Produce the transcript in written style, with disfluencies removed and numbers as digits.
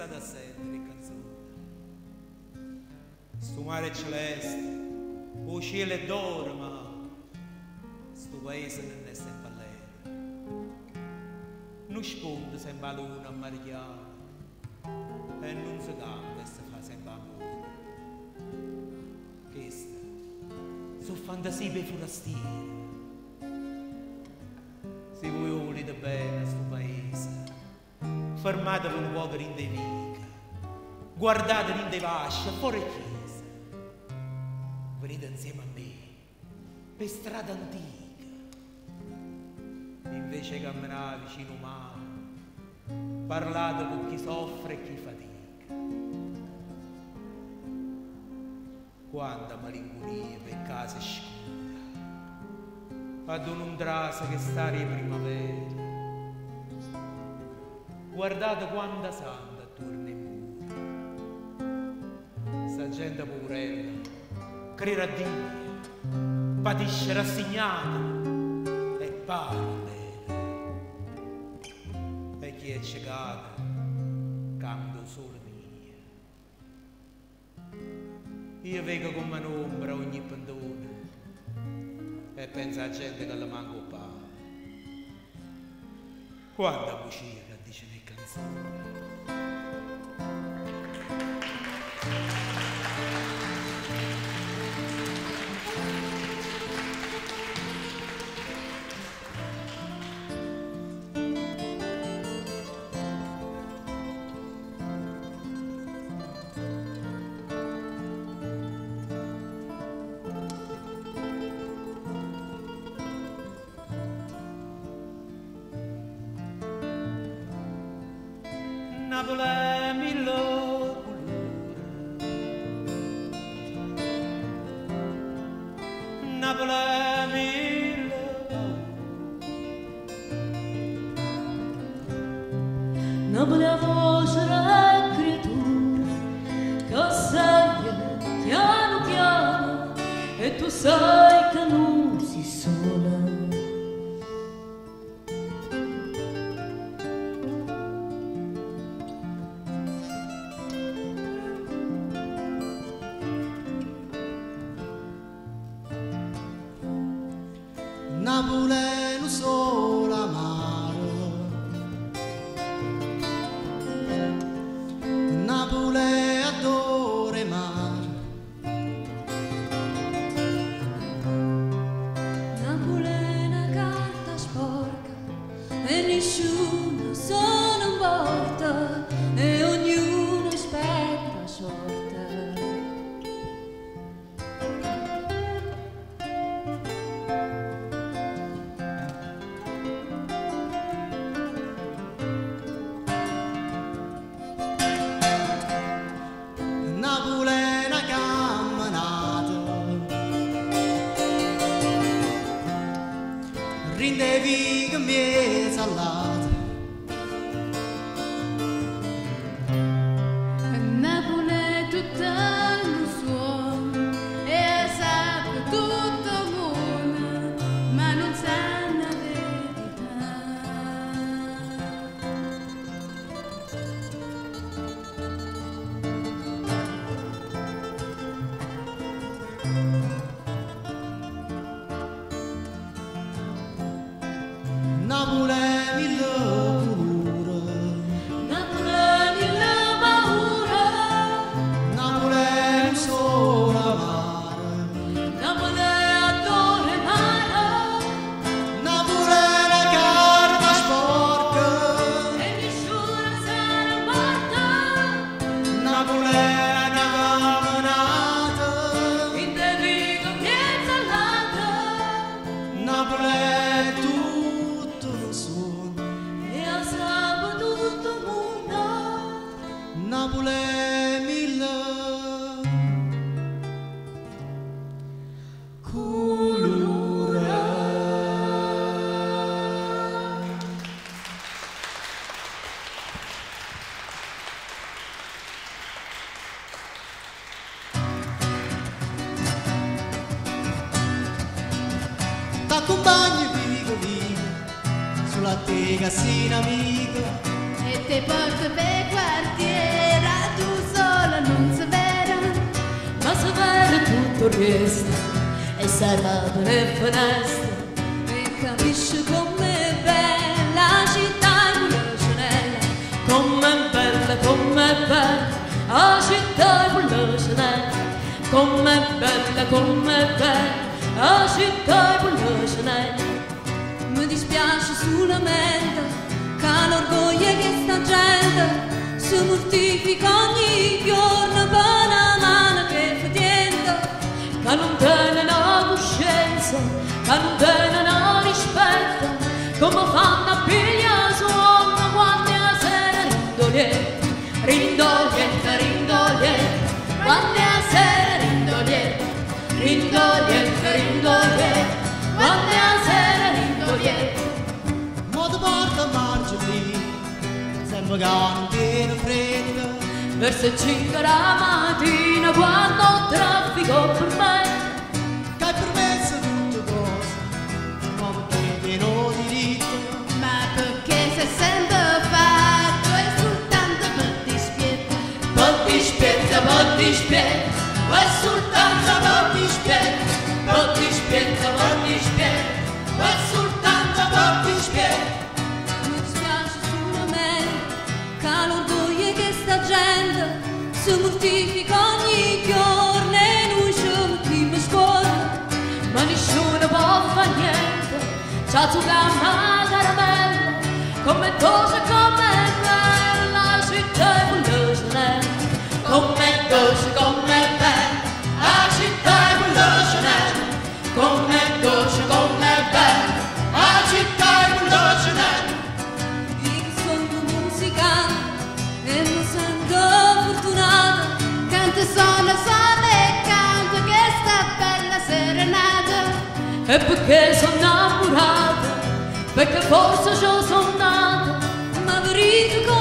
state a sentire le canzoni. Sto mare celeste, o cielo è d'oro, ma sto paese non è sempre allegro. Non sponda sempre la luna a mare chiaro e non si canta e si fa sempre amore. Queste sono fantasie per i forastieri. Se voi volete bene a sto paese, fermatevi un po' in dei vica, guardatevi in dei vasci, fuori chiesa, venite insieme a me per strada antica, invece che camminare vicino mare, parlate con chi soffre e chi fatica. Quanta malinconia per casa scura, ad un traso che stare in primavera. Guardate quanta santa attorno ai muri. Sta gente poverella, crede a Dio, patisce rassegnata e parla bene. E chi è ciecato cambia solo mia. Io vedo come un'ombra ogni pendone e penso a gente che le manca un pane. Quanta musica dice le canzoni. Napoli è mille colori, Napoli è mille paure. Napoli è voce della creatura che segna piano piano e tu sai che non si sola. Napoli è un solo amaro, Napoli è adore mare, Napoli è una carta sporca e nessuno se ne importa e ognuno aspetta la sorte. Napoli è una camminata, rinde viga mie salate. Napoli è tutto il suono e sa tutto il mondo, ma non sa la verità. Napoli è mille colori, Napoli è mille paure, Napoli è un solo amaro, Napoli è adore mare Napoli è una carta sporca, e nessuno se ne importa. Napoli è una camminata, In te vivo piazza l'altra Napoli è tutto lo suono, e a sabato tutto il mondo. Napoli è mille colori. T'accompagni vigo vigo sulla te cassina amica. E te porto per quartiere Trieste e serve le finestre e capisce com'è bella la città di Pulcinella, com'è bella la città di Pulcinella, com'è bella la città di Pulcinella. Mi dispiace solamente che l'orgoglio che sta gente si mortifica ogni giorno per una mano che fa niente, che non tiene la coscienza, che non tiene la rispetto, come fanno a pigliare sonno quando è sera rindoliente, rindoliente, rindoliente, quando è sera rindoliente, rindoliente, rindoliente, quando è sera rindoliente. Ma ti porta a Margellì, sembra che non tiene fretta, Verso 5 la mattina quando ho traffico per me, che hai permesso tutte cose, ma perché pieno diritto, ma perché se sempre fatto è soltanto per dispietto, per dispietta, è soltanto per dispietta, per dispietta, è soltanto per dispietta. mi dispiace solamente che l'orgoglio che sta gente si mortifica ogni giorno e noi ci mettiamo a scuola, ma nessuno può fare niente, c'ha tu gamma caramella, come dolce, come bella la città di Pulcinella, Com'è dolce, com'è bella, la città di Pulcinella, com'è dolce, com'è bella, la città di Pulcinella. io sono musicante e mi sento fortunata, canto solo e canto che sta bella serenata, e perché sono innamorata, perché forse ci sono nata, ma verifico